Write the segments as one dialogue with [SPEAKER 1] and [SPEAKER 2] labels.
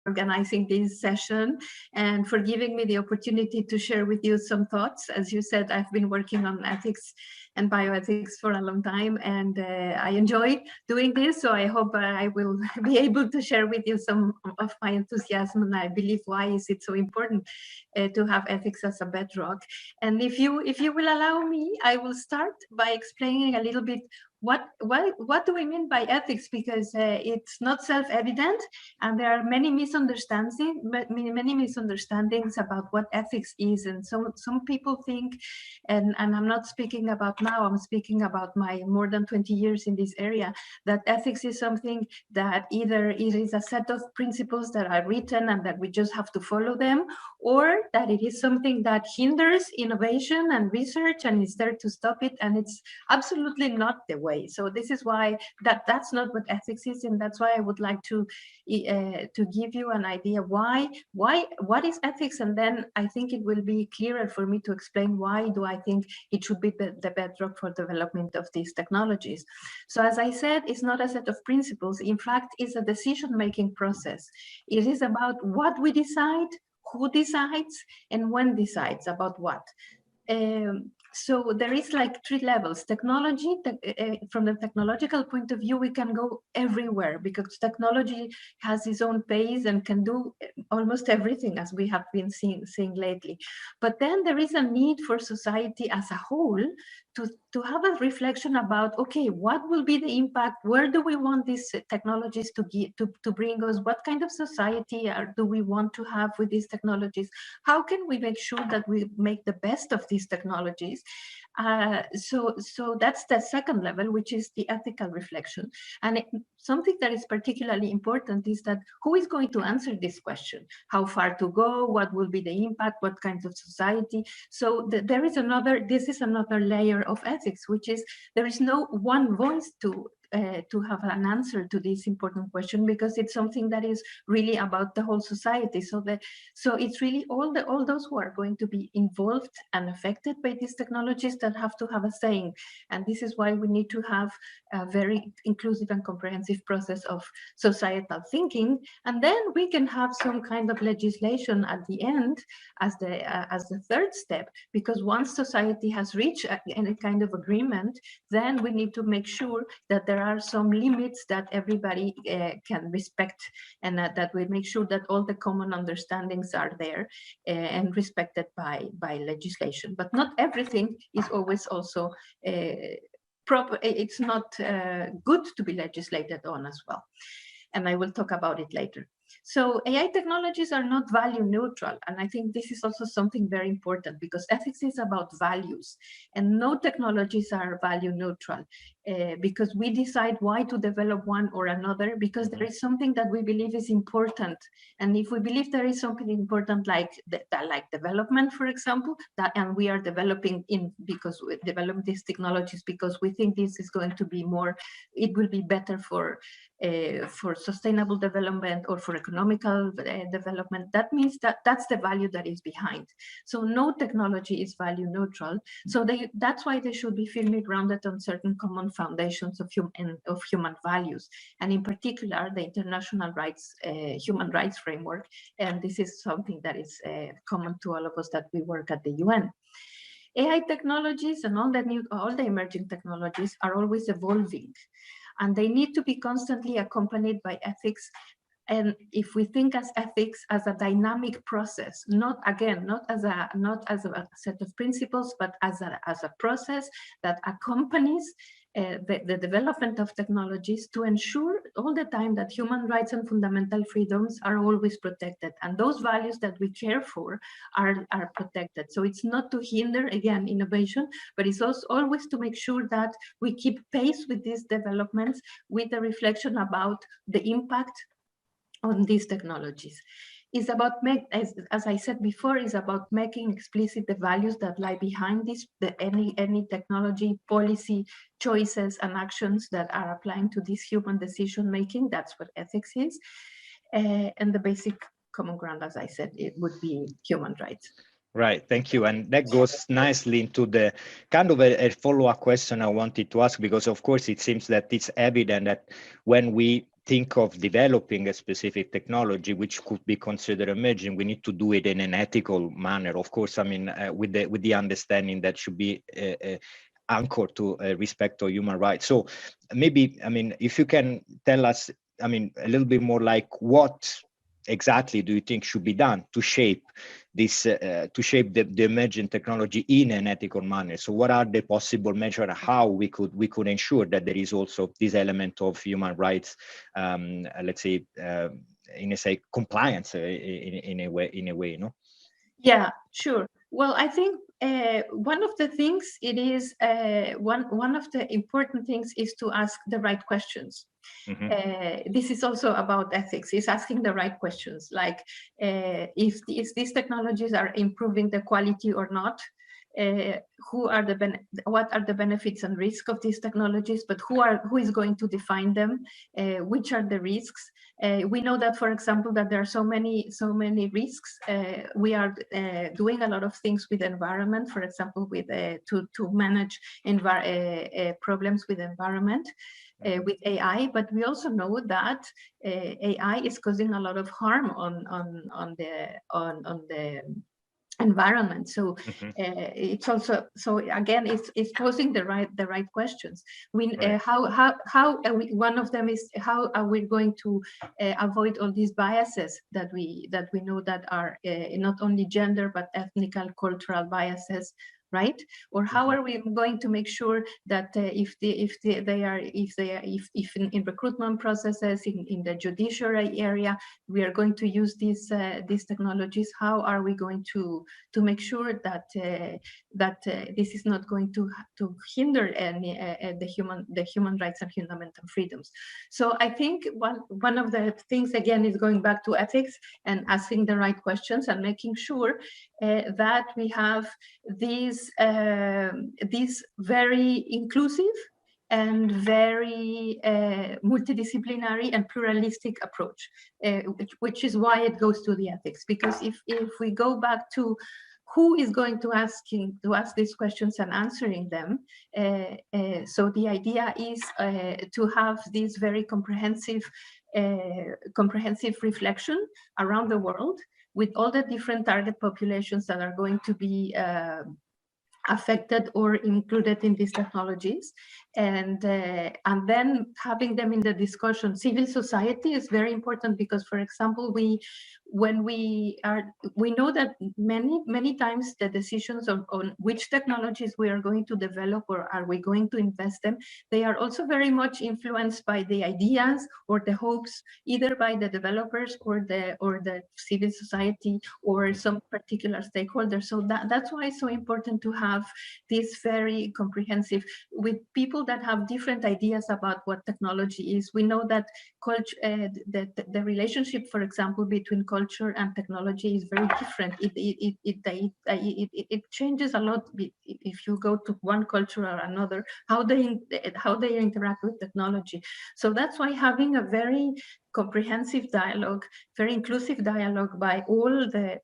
[SPEAKER 1] organizing this session and for giving me the opportunity to share with you some thoughts. As you said, I've been working on ethics and bioethics for a long time, and I enjoy doing this. So I hope I will be able to share with you some of my enthusiasm, and I believe why is it so important to have ethics as a bedrock. And if you will allow me, I will start by explaining a little bit what do we mean by ethics, because it's not self-evident, and there are many misunderstandings about what ethics is. And some people think, and I'm not speaking about now, I'm speaking about my more than 20 years in this area, that ethics is something that either it is a set of principles that are written and that we just have to follow them, or that it is something that hinders innovation and research and is there to stop it, and it's absolutely not the way. So this is why that's not what ethics is, and that's why I would like to give you an idea what is ethics, and then I think it will be clearer for me to explain why do I think it should be the bedrock for development of these technologies. So as I said, it's not a set of principles. In fact, it's a decision-making process. It is about what we decide, who decides, and when decides about what. So there is like 3 levels. Technology, from the technological point of view, we can go everywhere because technology has its own pace and can do almost everything, as we have been seeing lately. But then there is a need for society as a whole to have a reflection about, okay, what will be the impact? Where do we want these technologies to bring us? What kind of society do we want to have with these technologies? How can we make sure that we make the best of these technologies? So that's the second level, which is the ethical reflection. And something that is particularly important is that who is going to answer this question? How far to go? What will be the impact? What kinds of society? So this is another layer of ethics, which is there is no one voice to have an answer to this important question, because it's something that is really about the whole society. So it's really all those who are going to be involved and affected by these technologies that have to have a saying. And this is why we need to have a very inclusive and comprehensive process of societal thinking. And then we can have some kind of legislation at the end as the third step, because once society has reached any kind of agreement, then we need to make sure that there are some limits that everybody can respect, and that we make sure that all the common understandings are there and respected by legislation. But not everything is always also proper. It's not good to be legislated on as well. And I will talk about it later. So AI technologies are not value neutral. And I think this is also something very important, because ethics is about values, and no technologies are value neutral, because we decide why to develop one or another, because there is something that we believe is important. And if we believe there is something important, like development, for example, and we are developing because we develop these technologies because we think this is going to be it will be better for sustainable development or for economical development, that means that's the value that is behind. So no technology is value neutral. So that's why they should be firmly grounded on certain common foundations of human values, and in particular the international human rights framework. And this is something that is common to all of us that we work at the UN. AI technologies and all the emerging technologies are always evolving, and they need to be constantly accompanied by ethics. And if we think as ethics as a dynamic process, not as a set of principles, but as a process that accompanies the development of technologies, to ensure all the time that human rights and fundamental freedoms are always protected, and those values that we care for are protected. So it's not to hinder, again, innovation, but it's also always to make sure that we keep pace with these developments, with the reflection about the impact on these technologies. Is about as I said before, is about making explicit the values that lie behind any technology, policy, choices, and actions that are applying to this human decision making. That's what ethics is. And the basic common ground, as I said, it would be human rights.
[SPEAKER 2] Right, thank you. And that goes nicely into the kind of a follow-up question I wanted to ask, because of course it seems that it's evident that when we think of developing a specific technology which could be considered emerging, we need to do it in an ethical manner. Of course, I mean, with the understanding that should be anchored to respect of human rights. So maybe, I mean, if you can tell us, I mean, a little bit more like what exactly do you think should be done to shape this, to shape the emerging technology in an ethical manner? So what are the possible measures how we could ensure that there is also this element of human rights, let's say, in a say compliance in a way, no?
[SPEAKER 1] Yeah, sure. Well, I think one of the things it is one of the important things is to ask the right questions. This is also about ethics, is asking the right questions, like if these technologies are improving the quality or not, what are the benefits and risks of these technologies, but who is going to define them, which are the risks. We know that, for example, that there are so many risks. We are doing a lot of things with environment, for example, with to manage problems with environment. With AI, but we also know that AI is causing a lot of harm on the environment. So it's also, so again, it's posing the right questions. We one of them is, how are we going to avoid all these biases that we know that are not only gender but ethnical, cultural biases, right? Or how are we going to make sure that if in recruitment processes, in the judiciary area, we are going to use these technologies? How are we going to make sure that this is not going to hinder any the human rights and fundamental freedoms? So I think one of the things, again, is going back to ethics and asking the right questions and making sure that we have these very inclusive and very multidisciplinary and pluralistic approach, which is why it goes to the ethics. Because if we go back to who is going to ask these questions and answering them, so the idea is to have this very comprehensive reflection around the world, with all the different target populations that are going to be affected or included in these technologies, and then having them in the discussion. Civil society is very important because, for example, we know that many times the decisions on which technologies we are going to develop or are we going to invest them, they are also very much influenced by the ideas or the hopes, either by the developers or the civil society or some particular stakeholders. So that's why it's so important to have this very comprehensive, with people that have different ideas about what technology is. We know that culture, the relationship, for example, between culture and technology is very different. It changes a lot if you go to one culture or another, how they interact with technology. So that's why having a very comprehensive dialogue, very inclusive dialogue by all the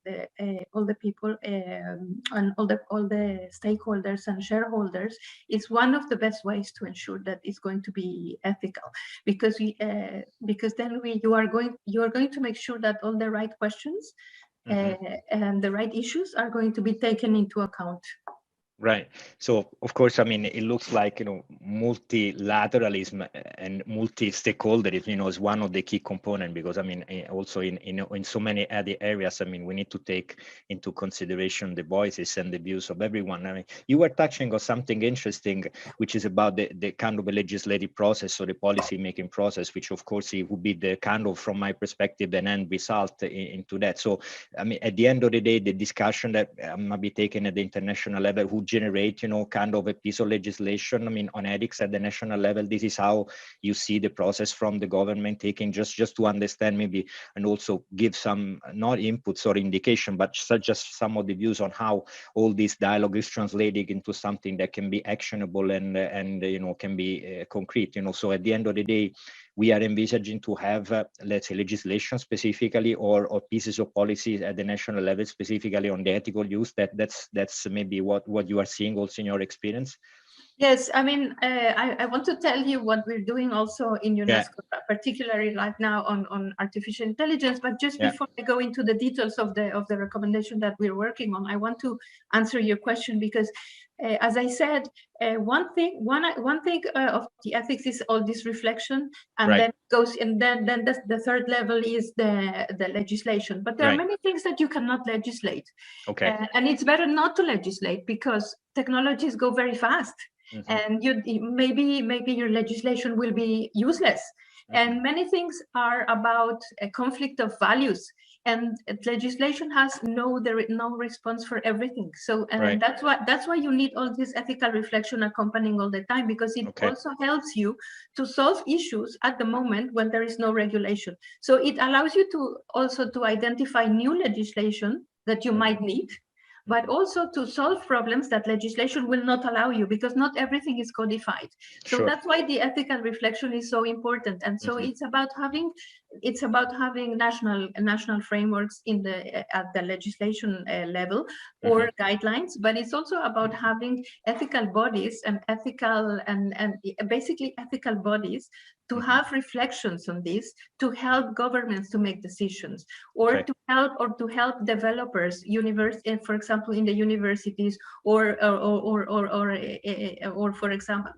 [SPEAKER 1] people and all the stakeholders and shareholders is one of the best ways to ensure that it's going to be ethical, because then you are going to make sure that all the right questions and the right issues are going to be taken into account.
[SPEAKER 2] Right. So, of course, I mean, it looks like, multilateralism and multi-stakeholderism, is one of the key components, because, I mean, also in so many other areas, I mean, we need to take into consideration the voices and the views of everyone. I mean, you were touching on something interesting, which is about the kind of a legislative process or the policy-making process, which, of course, it would be the kind of, from my perspective, an end result into that. So, I mean, at the end of the day, the discussion that might be taken at the international level would generate, kind of a piece of legislation, I mean, on ethics at the national level. This is how you see the process from the government taking, just to understand maybe, and also give some, not inputs or indication, but just some of the views on how all this dialogue is translating into something that can be actionable and can be concrete. So at the end of the day, we are envisaging to have, let's say, legislation specifically, or pieces of policies at the national level specifically on the ethical use. That's maybe what you are seeing also in your experience.
[SPEAKER 1] Yes, I mean, I want to tell you what we're doing also in
[SPEAKER 2] Yeah,
[SPEAKER 1] UNESCO, particularly right now on artificial intelligence. But just
[SPEAKER 2] yeah,
[SPEAKER 1] before I go into the details of the recommendation that we're working on, I want to answer your question because, as I said, one thing of the ethics is all this reflection, and
[SPEAKER 2] right,
[SPEAKER 1] then goes, and then the third level is the legislation. But there are
[SPEAKER 2] right.
[SPEAKER 1] many things that you cannot legislate,
[SPEAKER 2] Okay.
[SPEAKER 1] and it's better not to legislate because technologies go very fast,
[SPEAKER 2] Hmm.
[SPEAKER 1] and maybe your legislation will be useless.
[SPEAKER 2] Hmm.
[SPEAKER 1] And many things are about a conflict of values, and legislation has no response for everything. So, and
[SPEAKER 2] Right.
[SPEAKER 1] that's why you need all this ethical reflection accompanying all the time, because it
[SPEAKER 2] Okay.
[SPEAKER 1] also helps you to solve issues at the moment when there is no regulation. So it allows you to also to identify new legislation that you
[SPEAKER 2] Hmm.
[SPEAKER 1] might need, but
[SPEAKER 2] Hmm.
[SPEAKER 1] also to solve problems that legislation will not allow you, because not everything is codified. So
[SPEAKER 2] Sure.
[SPEAKER 1] that's why the ethical reflection is so important. And so
[SPEAKER 2] Hmm.
[SPEAKER 1] it's about having national frameworks in the at the legislation level,
[SPEAKER 2] Hmm.
[SPEAKER 1] or guidelines, but it's also about having ethical bodies and basically ethical bodies to
[SPEAKER 2] Hmm.
[SPEAKER 1] have reflections on this, to help governments to make decisions, or
[SPEAKER 2] Okay.
[SPEAKER 1] to help developers, for example, in the universities, or for example,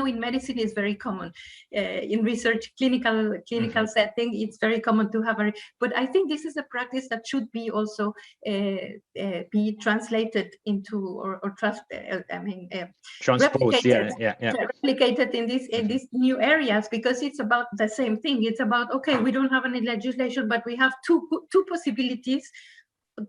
[SPEAKER 1] in medicine is very common, in research, clinical
[SPEAKER 2] Hmm.
[SPEAKER 1] setting, it's very common to have but I think this is a practice that should be also be translated into, I mean,
[SPEAKER 2] Transpose.
[SPEAKER 1] replicated
[SPEAKER 2] Yeah. Yeah. Yeah.
[SPEAKER 1] replicated in
[SPEAKER 2] Hmm.
[SPEAKER 1] these new areas, because it's about the same thing. It's about, okay, we don't have any legislation, but we have two possibilities.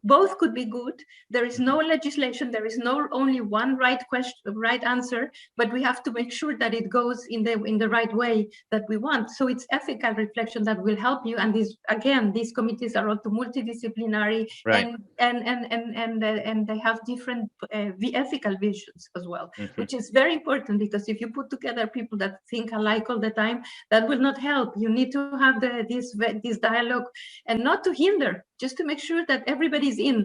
[SPEAKER 1] Both could be good. There is no
[SPEAKER 2] Hmm.
[SPEAKER 1] legislation, there is no only one right question, right answer, but we have to make sure that it goes in the right way that we want. So it's ethical reflection that will help you. And these committees are also multidisciplinary,
[SPEAKER 2] Right.
[SPEAKER 1] and they have different ethical visions as well,
[SPEAKER 2] Hmm.
[SPEAKER 1] which is very important, because if you put together people that think alike all the time, that will not help. You need to have this dialogue, and not to hinder, just to make sure that everybody's in.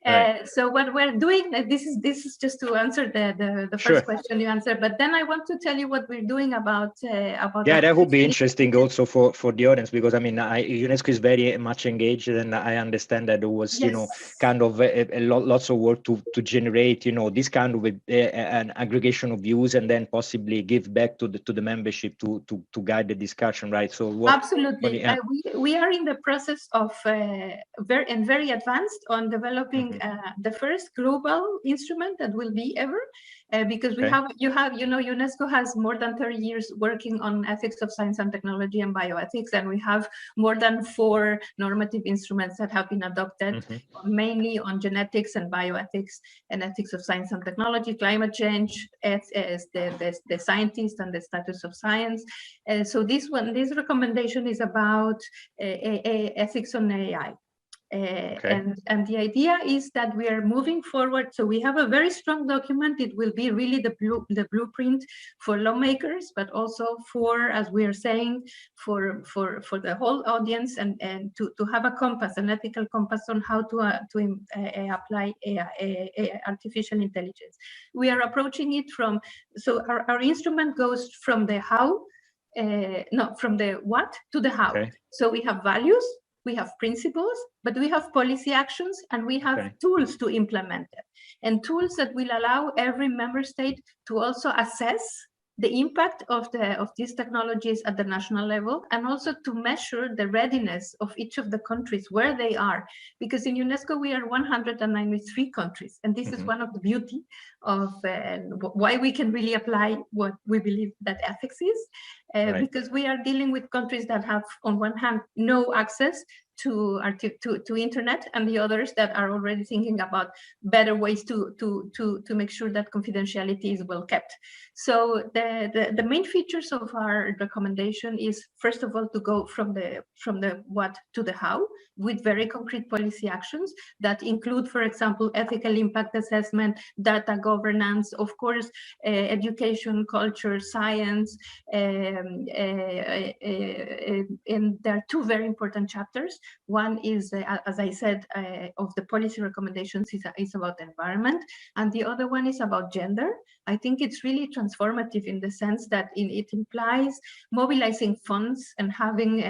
[SPEAKER 2] Right.
[SPEAKER 1] So what we're doing, this is just to answer the
[SPEAKER 2] Sure.
[SPEAKER 1] first question you answered, but then I want to tell you what we're doing about
[SPEAKER 2] Yeah, that would be
[SPEAKER 1] artificial
[SPEAKER 2] interesting
[SPEAKER 1] intelligence.
[SPEAKER 2] also for the audience, because I mean, UNESCO is very much engaged, and I understand that there was,
[SPEAKER 1] Yes,
[SPEAKER 2] kind of lots of work to generate, this kind of an aggregation of views, and then possibly give back to the membership to guide the discussion, right? So
[SPEAKER 1] absolutely.
[SPEAKER 2] yeah.
[SPEAKER 1] We are in the process of very advanced on developing
[SPEAKER 2] Hmm.
[SPEAKER 1] the first global instrument that will be ever, because
[SPEAKER 2] Okay.
[SPEAKER 1] UNESCO has more than 30 years working on ethics of science and technology and bioethics, and we have more than 4 normative instruments that have been adopted,
[SPEAKER 2] Hmm.
[SPEAKER 1] mainly on genetics and bioethics and ethics of science and technology, climate change, as the scientist and the status of science. So this recommendation is about ethics on AI.
[SPEAKER 2] Okay.
[SPEAKER 1] And the idea is that we are moving forward. So we have a very strong document. It will be really the blueprint for lawmakers, but also for, as we are saying, for the whole audience, and to have a compass, an ethical compass on how to apply artificial intelligence. We are approaching it so our instrument goes from the how, no, from the what to the how.
[SPEAKER 2] Okay.
[SPEAKER 1] So we have values, we have principles, but we have policy actions, and we have
[SPEAKER 2] Okay.
[SPEAKER 1] tools to implement it, and tools that will allow every member state to also assess the impact of these technologies at the national level, and also to measure the readiness of each of the countries where they are, because in UNESCO we are 193 countries, and this is
[SPEAKER 2] Hmm.
[SPEAKER 1] one of the beauty of why we can really apply what we believe that ethics is,
[SPEAKER 2] Right.
[SPEAKER 1] because we are dealing with countries that have, on one hand, no access to internet, and the others that are already thinking about better ways to make sure that confidentiality is well kept. So the main features of our recommendation is, first of all, to go from the what to the how, with very concrete policy actions that include, for example, ethical impact assessment, data governance, of course, education, culture, science, and there are 2 very important chapters. One is, as I said, of the policy recommendations, is about environment, and the other one is about gender. I think it's really transformative in the sense that it implies mobilizing funds and having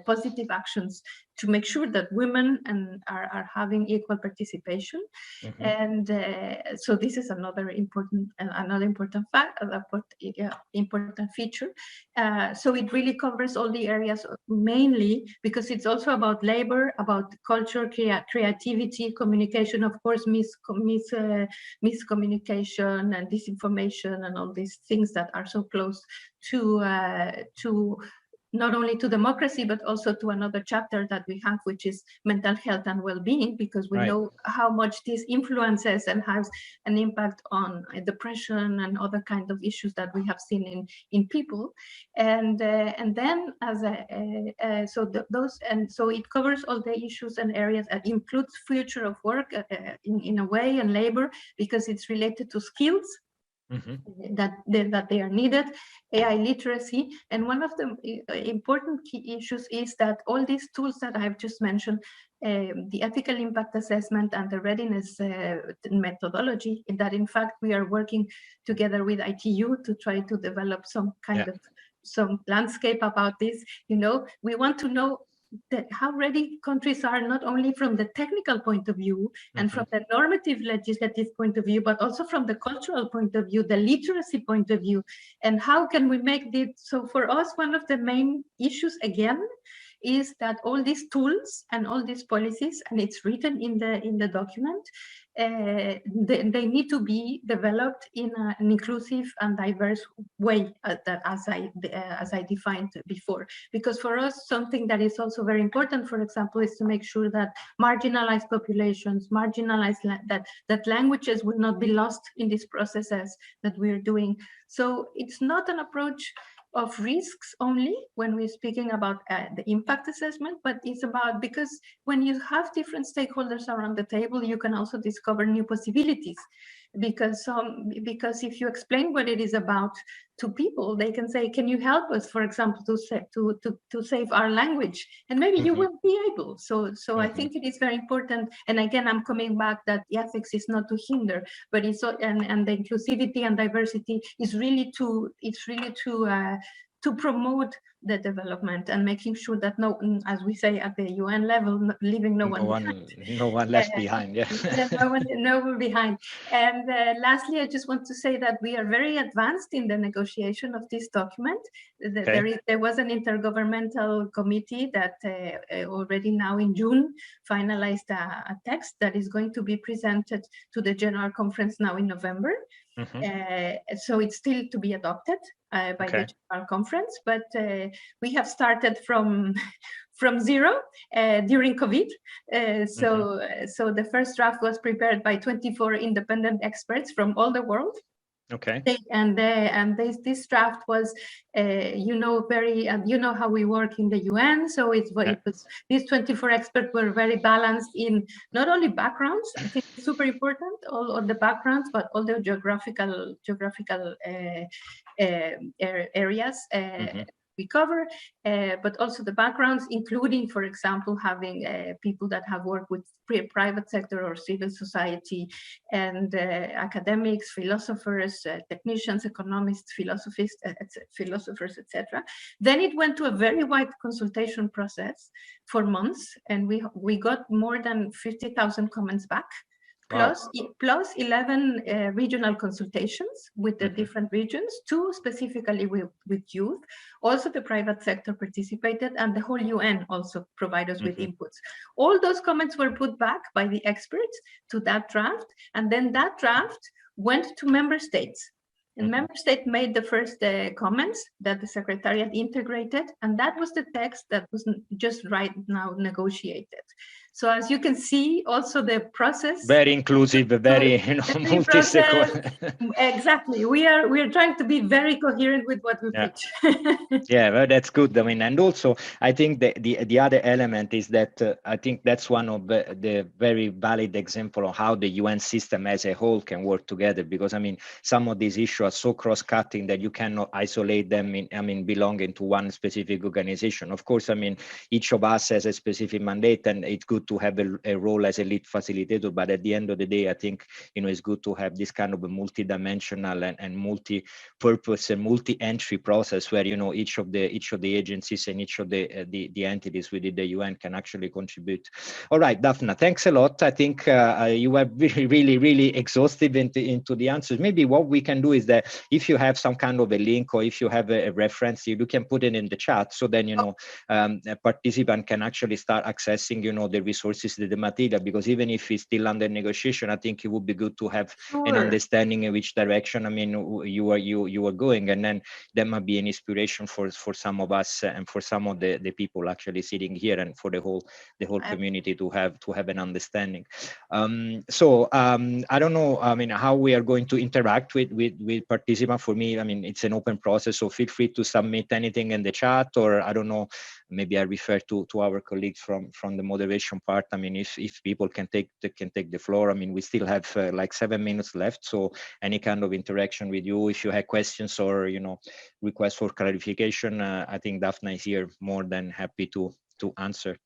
[SPEAKER 1] positive actions to make sure that women are having equal participation.
[SPEAKER 2] Mm-hmm.
[SPEAKER 1] And so this is another important fact, important feature. So it really covers all the areas, mainly because it's also about labor, about culture, creativity, communication, of course, miscommunication and disinformation and all these things that are so close to not only to democracy, but also to another chapter that we have, which is mental health and well-being, because we know how much this influences and has an impact on depression and other kind of issues that we have seen in people. And then so it covers all the issues and areas that includes future of work in a way, and labor, because it's related to skills. Mm-hmm. that they are needed, AI literacy. And one of the important key issues is that all these tools that I've just mentioned, the ethical impact assessment and the readiness methodology, that in fact we are working together with ITU to try to develop some kind of some landscape about this. We want to know how ready countries are, not only from the technical point of view and from the normative legislative point of view, but also from the cultural point of view, the literacy point of view, and how can we make this. So for us, one of the main issues again is that all these tools and all these policies, and it's written in the document, they need to be developed in an inclusive and diverse way, as I defined before. Because for us, something that is also very important, for example, is to make sure that marginalized populations, that languages will not be lost in these processes that we're doing. So it's not an approach of risks only when we're speaking about the impact assessment, but it's about, because when you have different stakeholders around the table, you can also discover new possibilities. Because if you explain what it is about to people, they can say, can you help us, for example, to save our language? And maybe you will be able. So I think it is very important. And again, I'm coming back that the ethics is not to hinder, but it's and the inclusivity and diversity is really to promote the development and making sure that as we say at the UN level, leaving no one
[SPEAKER 2] left behind.
[SPEAKER 1] No one behind. And lastly, I just want to say that we are very advanced in the negotiation of this document. There was an intergovernmental committee that already now in June finalized a text that is going to be presented to the General Conference now in November. So it's still to be adopted by the General Conference, but we have started from zero during COVID. So the first draft was prepared by 24 independent experts from all the world. And this draft was, very, how we work in the UN. So it was these 24 experts were very balanced in not only backgrounds. I think it's super important, all of the backgrounds, but all the geographical areas we cover, but also the backgrounds, including, for example, having people that have worked with private sector or civil society, and academics, philosophers, technicians, economists, philosophers, etc. Then it went to a very wide consultation process for months, and we got more than 50,000 comments back. Plus 11 regional consultations with the different regions, 2 specifically with youth. Also the private sector participated, and the whole UN also provided us with inputs. All those comments were put back by the experts to that draft, and then that draft went to member states. And member state made the first comments that the Secretariat integrated, and that was the text that was just right now negotiated. So as you can see, also the process
[SPEAKER 2] very inclusive, very multi-stakeholder.
[SPEAKER 1] Exactly, we are trying to be very coherent with what we preach.
[SPEAKER 2] Yeah, well, that's good. I mean, and also I think the other element is that I think that's one of the very valid example of how the UN system as a whole can work together. Because I mean, some of these issues are so cross-cutting that you cannot isolate them belonging to one specific organization. Of course, I mean, each of us has a specific mandate, and it's good good to have a role as a lead facilitator, but at the end of the day, I think, it's good to have this kind of a multi-dimensional and multi-purpose and multi-entry process where, each of the agencies and each of the entities within the UN can actually contribute. All right, Daphna, thanks a lot. I think you were really, really exhaustive into the answers. Maybe what we can do is that if you have some kind of a link or if you have a reference, you can put it in the chat. So then, a participant can actually start accessing, the resources, the material, because even if it's still under negotiation, I think it would be good to have an understanding in which direction, you are going. And then that might be an inspiration for some of us and for some of the people actually sitting here and for the whole community to have an understanding. So I don't know, how we are going to interact with participants. For me, it's an open process, so feel free to submit anything in the chat, or I don't know, maybe I refer to our colleagues from the moderation part. If people can take the floor. We still have like 7 minutes left, so any kind of interaction with you, if you have questions or requests for clarification, I think Daphna is here, more than happy to answer.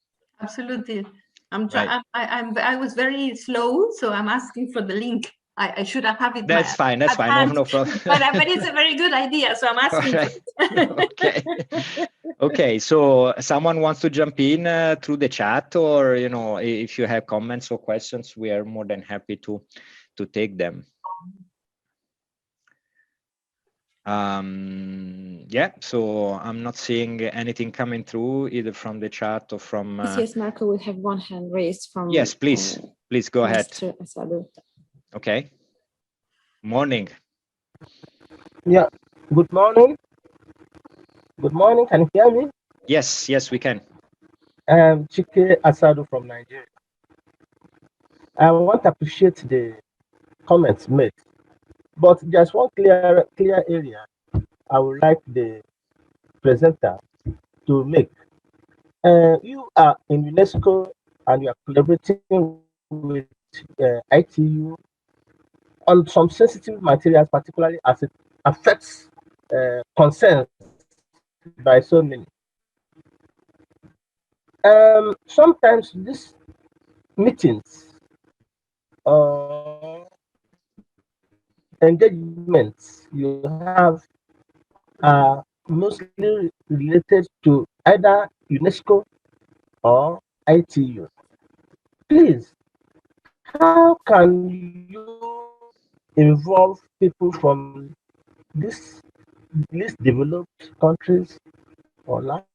[SPEAKER 1] Absolutely. I was very slow, so I'm asking for the link. I should have it.
[SPEAKER 2] That's fine. That's fine. No problem.
[SPEAKER 1] but it's a very good idea, so I'm asking for it.
[SPEAKER 2] Okay. Okay. So someone wants to jump in through the chat, or if you have comments or questions, we are more than happy to take them. Yeah, so I'm not seeing anything coming through either from the chat or from
[SPEAKER 3] Yes, Marco, we have one hand raised from
[SPEAKER 2] yes, please go ahead.
[SPEAKER 3] Mr. Asado.
[SPEAKER 2] Okay, morning.
[SPEAKER 4] Yeah, good morning. Good morning, can you hear me?
[SPEAKER 2] Yes, we can.
[SPEAKER 4] I'm Chike Asado from Nigeria. I want to appreciate the comments made, but there's one clear area I would like the presenter to make. You are in UNESCO and you are collaborating with ITU on some sensitive materials, particularly as it affects concerns by so many. Sometimes these meetings or engagements you have are mostly related to either UNESCO or ITU. Please, how can you involve people from these least developed countries or lands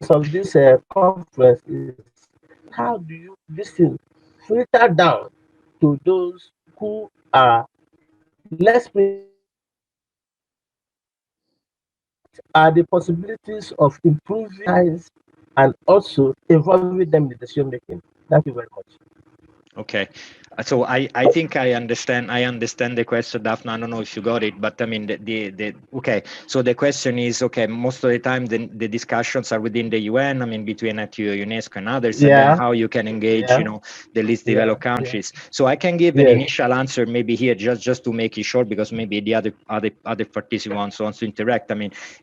[SPEAKER 4] of this conference? Is how do you listen, filter down to those who are less are the possibilities of improving and also involving them in decision making? Thank you very much.
[SPEAKER 2] Okay, so I think I understand the question, Daphna. I don't know if you got it, but the okay. So the question is, okay, most of the time the discussions are within the UN. Between ITU, UNESCO, and others, and then how you can engage, the least developed countries. So I can give an initial answer maybe here, just to make it short, because maybe the other participants wants to interact.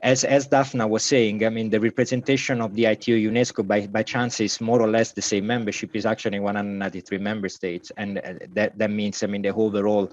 [SPEAKER 2] As Daphna was saying, the representation of the ITU, UNESCO by chance is more or less the same membership, is actually 193 member states, and that means the overall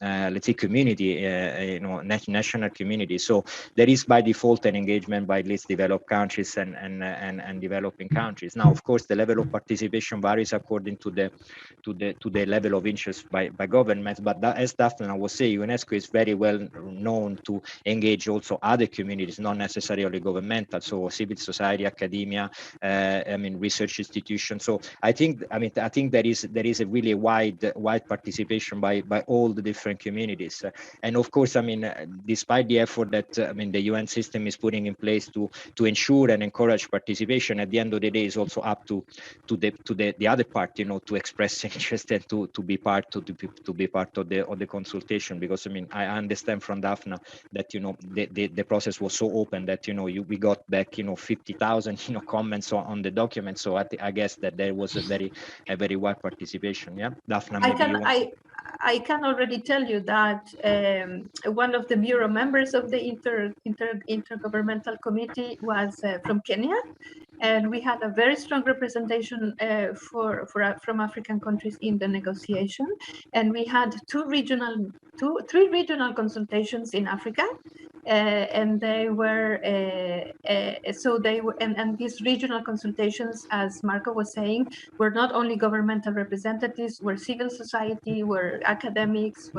[SPEAKER 2] let's say community, national community. So there is by default an engagement by least developed countries and developing countries. Now, of course, the level of participation varies according to the level of interest by governments, but as Daphna was saying, UNESCO is very well known to engage also other communities, not necessarily governmental, so civil society, academia, research institutions. So I think there is a really wide participation by all the different communities, and of course, despite the effort that the UN system is putting in place to ensure and encourage participation, at the end of the day, is also up to the other part, to express interest and to be part of the consultation. Because I understand from Daphna that the process was so open that we got back 50,000 comments on the document. So I guess that there was a very wide participation. Yeah, Daphna, maybe
[SPEAKER 1] I can already tell you that one of the bureau members of the intergovernmental committee was from Kenya, and we had a very strong representation from African countries in the negotiation. And we had three regional consultations in Africa. And they were and these regional consultations, as Marco was saying, were not only governmental representatives, were civil society, were academics,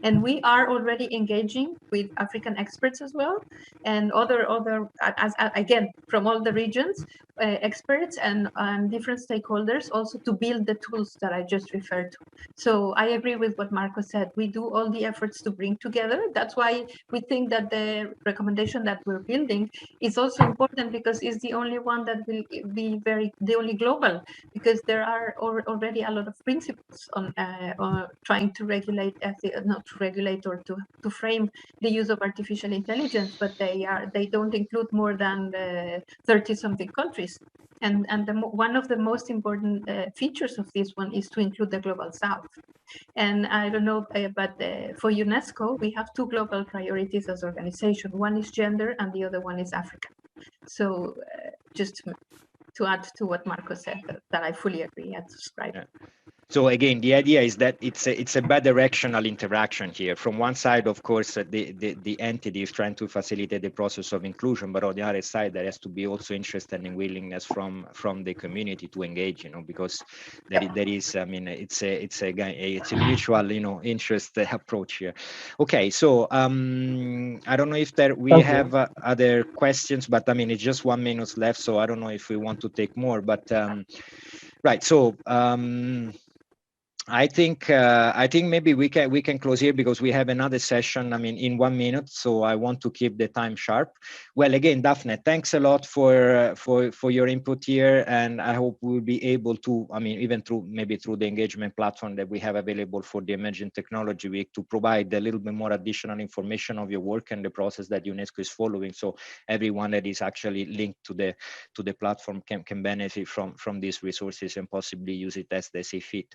[SPEAKER 1] and we are already engaging with African experts as well, and other again from all the regions, experts and different stakeholders, also to build the tools that I just referred to. So I agree with what Marco said. We do all the efforts to bring together. That's why we think that the recommendation that we're building is also important, because it's the only one that will be the only global, because there are already a lot of principles on trying to regulate, not to regulate or to frame the use of artificial intelligence, but they don't include more than 30-something countries. And one of the most important features of this one is to include the Global South. And I don't know, but for UNESCO, we have two global priorities as organization. One is gender and the other one is Africa. So just to add to what Marco said, that I fully agree and subscribe.
[SPEAKER 2] Yeah. So again, the idea is that it's a bidirectional interaction here. From one side, of course, the entity is trying to facilitate the process of inclusion, but on the other side, there has to be also interest and willingness from the community to engage. Because there is, I mean, it's a mutual, interest approach here. Okay, so I don't know if we have other questions, but I mean, it's just 1 minute left, so I don't know if we want to take more, but right. So. I think maybe we can close here, because we have another session, I mean, in 1 minute, so I want to keep the time sharp. Well, again, Daphne, thanks a lot for your input here, and I hope we'll be able to, I mean, even through the engagement platform that we have available for the Emerging Technology Week, to provide a little bit more additional information of your work and the process that UNESCO is following, so everyone that is actually linked to the platform can benefit from these resources and possibly use it as they see fit.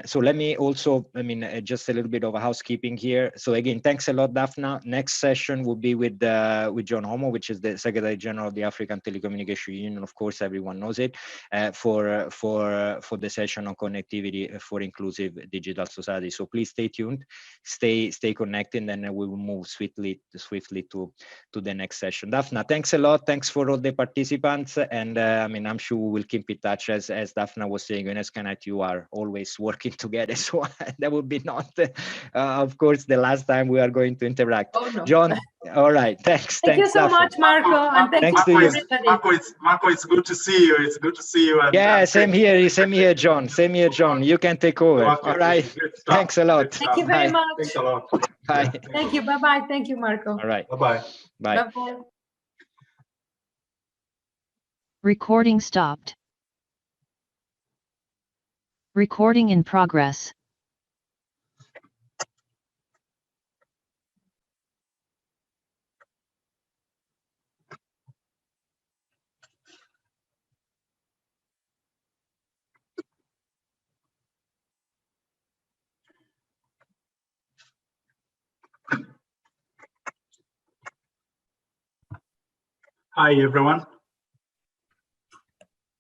[SPEAKER 2] So let me also, I mean, just a little bit of a housekeeping here. So again, thanks a lot, Daphne. Next session will be with John Homo, which is the Secretary General of the African Telecommunication Union. Of course, everyone knows it, for the session on connectivity for inclusive digital society. So please stay tuned, stay connected, and we will move swiftly to the next session. Daphne, thanks a lot. Thanks for all the participants, and I mean, I'm sure we will keep in touch. As Daphne was saying, UNESCO and you are always working together, so that would be not of course the last time we are going to interact.
[SPEAKER 1] Oh, no.
[SPEAKER 2] John, all right, thanks
[SPEAKER 1] you so
[SPEAKER 2] Daphne.
[SPEAKER 1] much, Marco, and thanks to you.
[SPEAKER 5] Marco, it's good to see you. It's good to see you. And,
[SPEAKER 2] yeah, same here, John. Same here, John. You can take over.
[SPEAKER 5] Okay,
[SPEAKER 2] all right, thanks a lot.
[SPEAKER 1] Thank you very much.
[SPEAKER 5] Thanks a lot.
[SPEAKER 2] Bye.
[SPEAKER 5] Yeah,
[SPEAKER 1] Thank you. Bye-bye. Thank you, Marco.
[SPEAKER 2] All right.
[SPEAKER 5] Bye-bye.
[SPEAKER 2] Bye.
[SPEAKER 1] Bye-bye.
[SPEAKER 6] Recording stopped. Recording in progress.
[SPEAKER 5] Hi, everyone.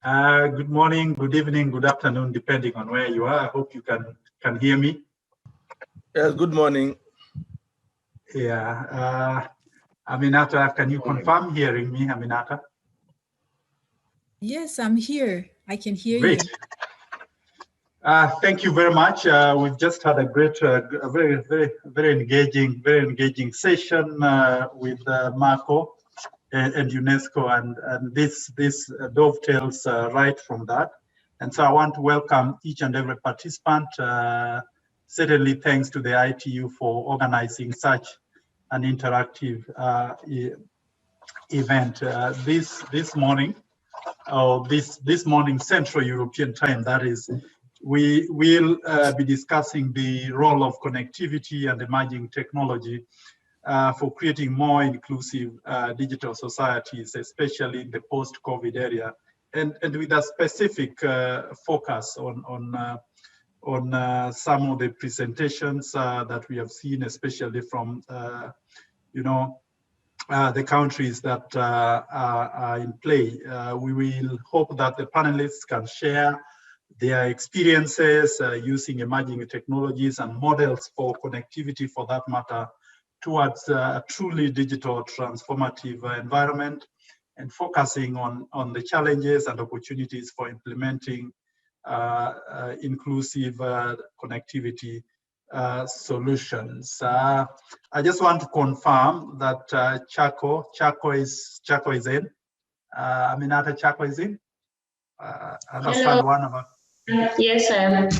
[SPEAKER 5] Good morning, good evening, good afternoon, depending on where you are. I hope you can hear me.
[SPEAKER 7] Yes, good morning.
[SPEAKER 5] Yeah. Aminata, can you confirm hearing me, Aminata?
[SPEAKER 8] Yes, I'm here. I can hear
[SPEAKER 5] Great.
[SPEAKER 8] you.
[SPEAKER 5] Thank you very much. We've just had a great, a very engaging session with Marco and UNESCO, and this dovetails right from that. And so I want to welcome each and every participant. Certainly thanks to the ITU for organizing such an interactive event this morning, or this morning Central European time, that is. We will be discussing the role of connectivity and emerging technology for creating more inclusive digital societies, especially in the post-COVID area, and with a specific focus on some of the presentations that we have seen, especially from the countries that are in play. We will hope that the panelists can share their experiences using emerging technologies and models for connectivity, for that matter, towards a truly digital transformative environment, and focusing on the challenges and opportunities for implementing inclusive connectivity solutions. I just want to confirm that Chaco is in. Aminata, Chaco is in. I understand. Hello. One of us.
[SPEAKER 9] Yes, I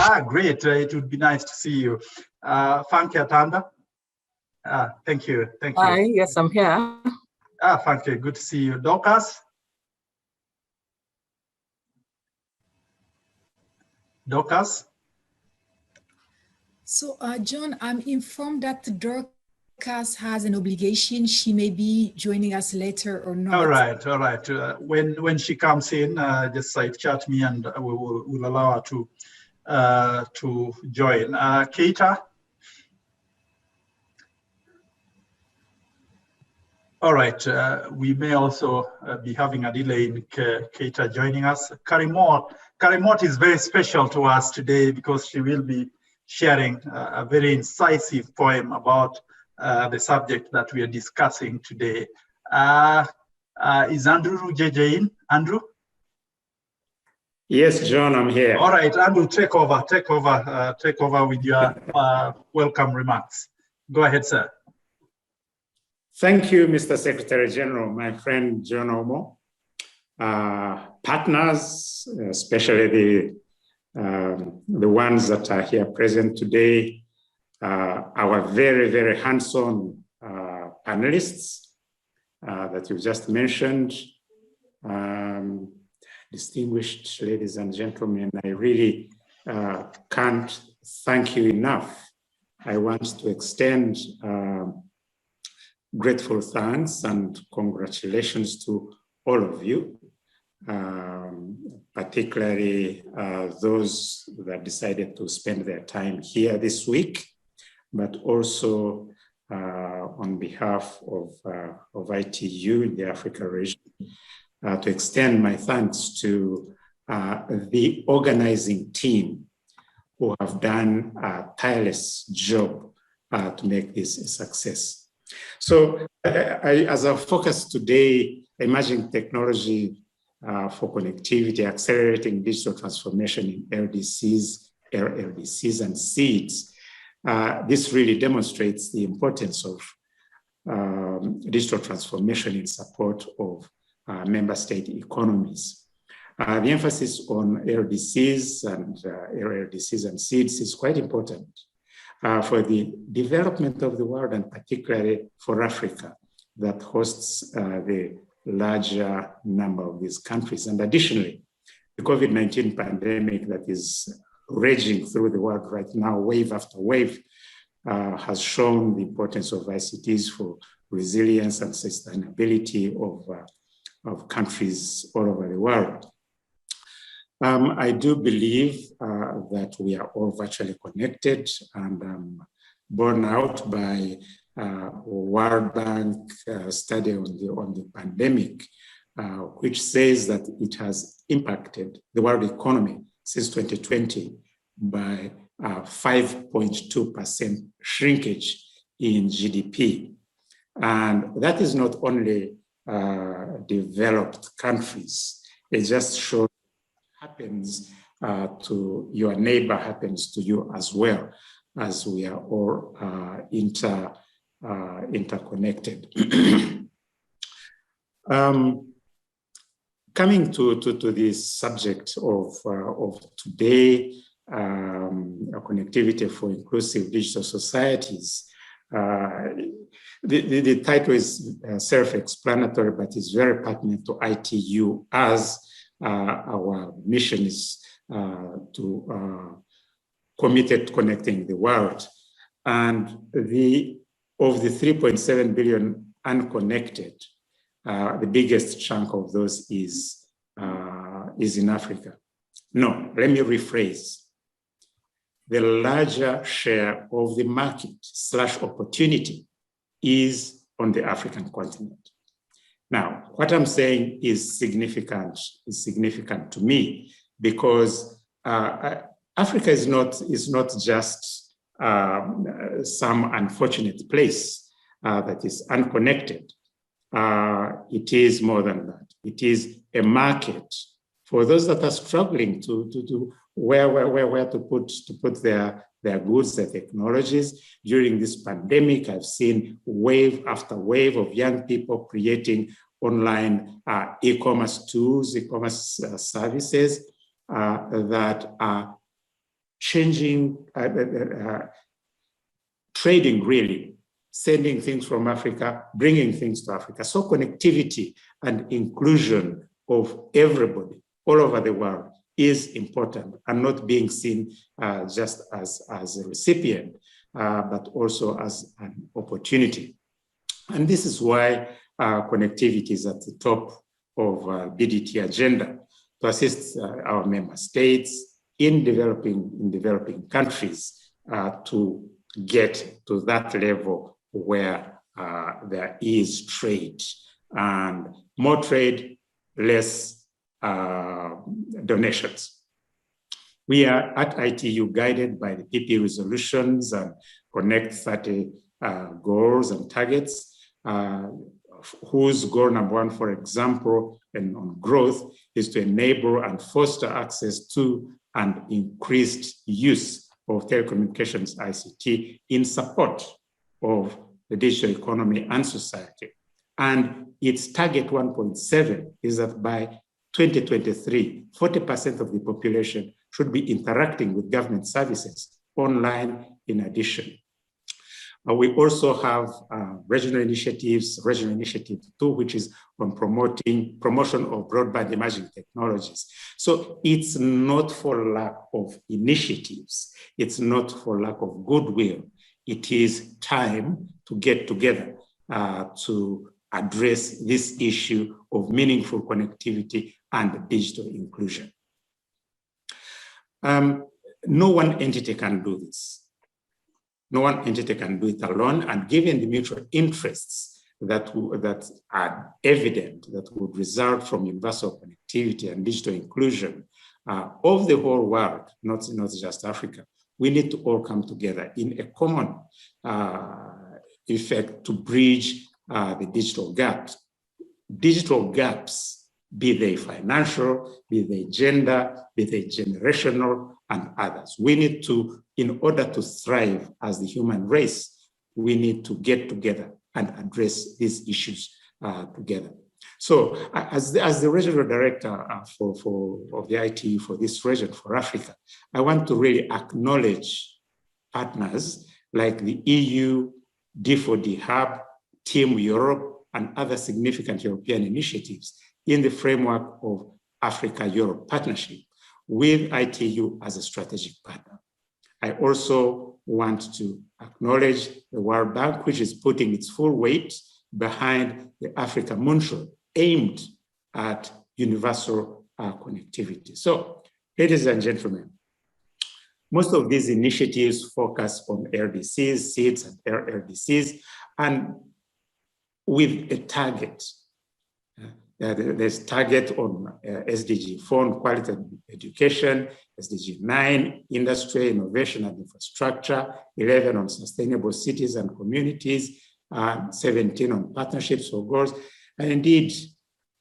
[SPEAKER 9] am.
[SPEAKER 5] Great. It would be nice to see you. Funke Atanda. Thank you. Thank you.
[SPEAKER 10] Hi, yes, I'm here.
[SPEAKER 5] Funke, good to see you. Dorcas. Dorcas.
[SPEAKER 8] So, John, I'm informed that Dorcas has an obligation. She may be joining us later or not.
[SPEAKER 5] All right. When she comes in, just side chat me, and we'll allow her to join. Keita. All right. We may also be having a delay in Keita joining us. Karimot is very special to us today because she will be sharing a very incisive poem about the subject that we are discussing today. Is Andrew JJ in? Andrew?
[SPEAKER 11] Yes, John, I'm here.
[SPEAKER 5] All right, Andrew, take over with your welcome remarks. Go ahead, sir.
[SPEAKER 11] Thank you, Mr. Secretary General, my friend John Omo, partners, especially the ones that are here present today, our very, very hands-on panelists that you've just mentioned, distinguished ladies and gentlemen, I really can't thank you enough. I want to extend grateful thanks and congratulations to all of you, particularly those that decided to spend their time here this week, but also on behalf of ITU in the Africa region, to extend my thanks to the organizing team who have done a tireless job to make this a success. So as I focus today, emerging technology for connectivity, accelerating digital transformation in LDCs and seeds, this really demonstrates the importance of digital transformation in support of member state economies. The emphasis on LDCs and seeds is quite important for the development of the world, and particularly for Africa that hosts the larger number of these countries. And additionally, the COVID-19 pandemic that is raging through the world right now, wave after wave, has shown the importance of ICTs for resilience and sustainability of countries all over the world. I do believe that we are all virtually connected, and I'm borne out by World Bank study on the pandemic, which says that it has impacted the world economy since 2020 by 5.2% shrinkage in GDP. And that is not only developed countries, it just shows happens to your neighbor happens to you as well, as we are all interconnected. Coming to this subject of today, connectivity for inclusive digital societies, the title is self-explanatory, but it's very pertinent to ITU, as our mission is committed to connecting the world. And of the 3.7 billion unconnected, the biggest chunk of those is in Africa. No, let me rephrase. the larger share of the market / opportunity is on the African continent. Now, what I'm saying is significant to me, because Africa is not just some unfortunate place that is unconnected. It is more than that. It is a market for those that are struggling to where to put their goods, their technologies. During this pandemic, I've seen wave after wave of young people creating online e-commerce tools, e-commerce services that are changing, trading really, sending things from Africa, bringing things to Africa. So connectivity and inclusion of everybody all over the world is important, and not being seen just as a recipient, but also as an opportunity. And this is why connectivity is at the top of BDT agenda, to assist our member states in developing countries to get to that level where there is trade, and more trade, less donations. We are at ITU guided by the PP resolutions and Connect 30 goals and targets, whose goal number 1, for example, and on growth, is to enable and foster access to and increased use of telecommunications ICT in support of the digital economy and society. And its target 1.7 is that by 2023, 40% of the population should be interacting with government services online in addition. We also have regional initiatives, Regional Initiative 2, which is on promotion of broadband emerging technologies. So it's not for lack of initiatives. It's not for lack of goodwill. It is time to get together to address this issue of meaningful connectivity and digital inclusion. No one entity can do this. No one entity can do it alone, and given the mutual interests that are evident that would result from universal connectivity and digital inclusion of the whole world, not just Africa, we need to all come together in a common effect to bridge the digital gaps. Digital gaps, be they financial, be they gender, be they generational, and others. We need to, in order to thrive as the human race, we need to get together and address these issues together. So as the regional director of the ITU for this region, for Africa, I want to really acknowledge partners like the EU, D4D Hub, Team Europe, and other significant European initiatives in the framework of Africa-Europe Partnership, with ITU as a strategic partner. I also want to acknowledge the World Bank, which is putting its full weight behind the Africa Moonshot aimed at universal connectivity. So, ladies and gentlemen, most of these initiatives focus on LDCs, SEEDs, and LDCs, and with a target. There's target on SDG 4 on quality education, SDG 9, industry, innovation and infrastructure, 11 on sustainable cities and communities, 17 on partnerships for goals. And indeed,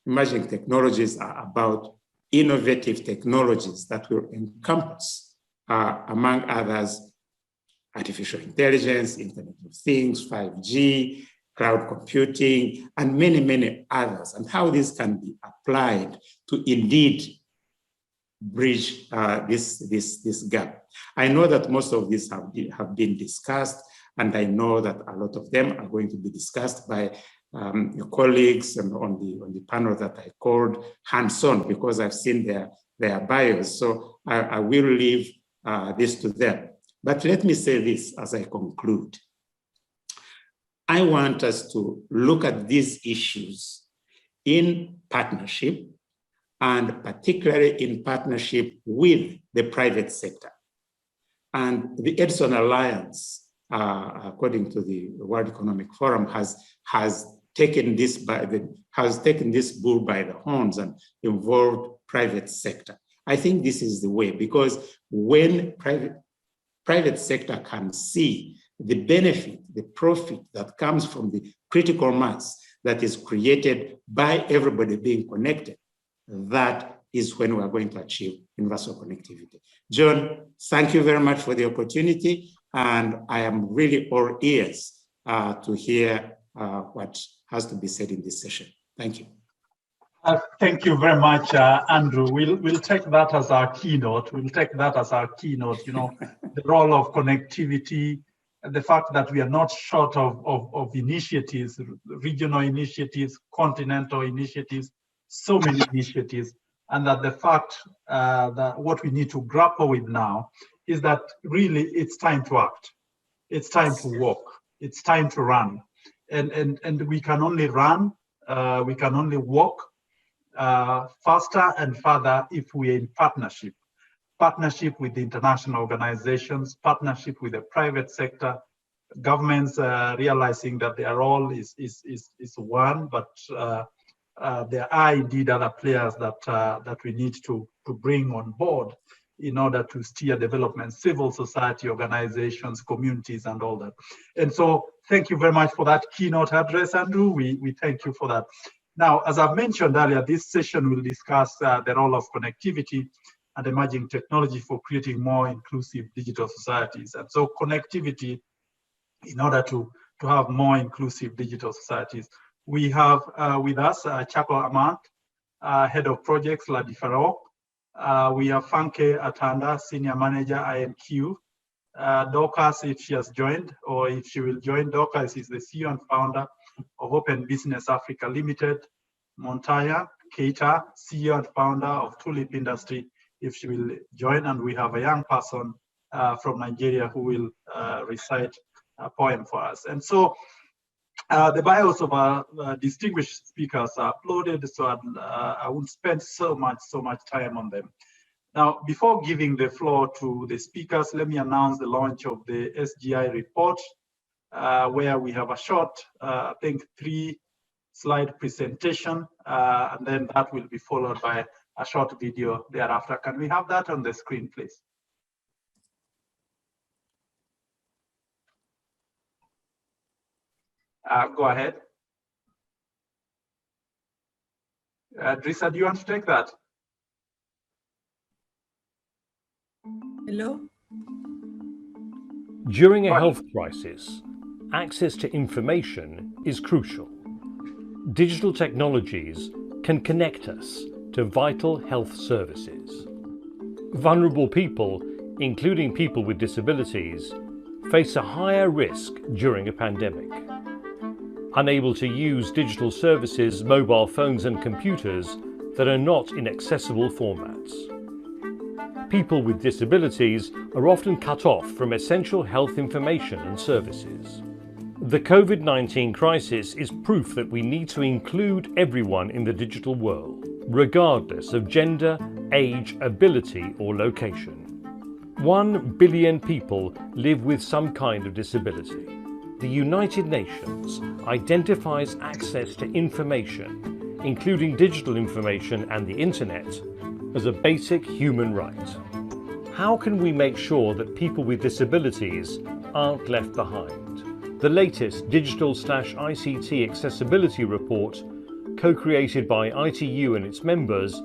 [SPEAKER 11] emerging technologies are about innovative technologies that will encompass, among others, artificial intelligence, Internet of Things, 5G, cloud computing, and many, many others, and how this can be applied to indeed bridge this gap. I know that most of these have been discussed, and I know that a lot of them are going to be discussed by your colleagues and on the panel that I called hands-on, because I've seen their bios. So I will leave this to them. But let me say this as I conclude. I want us to look at these issues in partnership, and particularly in partnership with the private sector. And the Edison Alliance, according to the World Economic Forum, has taken this bull by the horns and involved private sector. I think this is the way, because when private sector can see the benefit, the profit that comes from the critical mass that is created by everybody being connected, that is when we are going to achieve universal connectivity. John, thank you very much for the opportunity, and I am really all ears to hear what has to be said in this session. Thank you.
[SPEAKER 5] Thank you very much, Andrew. We'll take that as our keynote. We'll take that as our keynote, you know, the role of connectivity, the fact that we are not short of initiatives, regional initiatives, continental initiatives, so many initiatives, and that the fact that what we need to grapple with now is that really it's time to act. It's time to walk. It's time to run. And we can only run, we can only walk faster and further if we're in partnership with the international organizations, partnership with the private sector, governments realizing that their role is one, but there are indeed other players that we need to bring on board in order to steer development, civil society organizations, communities, and all that. And so thank you very much for that keynote address, Andrew. We thank you for that. Now, as I've mentioned earlier, this session will discuss the role of connectivity and emerging technology for creating more inclusive digital societies. And so connectivity, in order to have more inclusive digital societies, we have with us Chako Amant, Head of Projects, La Differo. We have Fanke Atanda, Senior Manager, IMQ. Dorcas, if she has joined, or if she will join, Dorcas is the CEO and founder of Open Business Africa Limited. Montaya Keita, CEO and founder of Tulip Industry, if she will join. And we have a young person from Nigeria who will recite a poem for us. And so the bios of our distinguished speakers are uploaded, so I won't spend so much time on them. Now, before giving the floor to the speakers, let me announce the launch of the SGI report, where we have a short, I think 3-slide presentation, and then that will be followed by a short video thereafter. Can we have that on the screen, please? Go ahead. Drissa, do you want to take that?
[SPEAKER 8] Hello?
[SPEAKER 10] During a health crisis, access to information is crucial. Digital technologies can connect us to vital health services. Vulnerable people, including people with disabilities, face a higher risk during a pandemic. Unable to use digital services, mobile phones and computers that are not in accessible formats. People with disabilities are often cut off from essential health information and services. The COVID-19 crisis is proof that we need to include everyone in the digital world, regardless of gender, age, ability or location. 1 billion people live with some kind of disability. The United Nations identifies access to information, including digital information and the internet, as a basic human right. How can we make sure that people with disabilities aren't left behind? The latest Digital/ICT Accessibility Report, co-created by ITU and its members,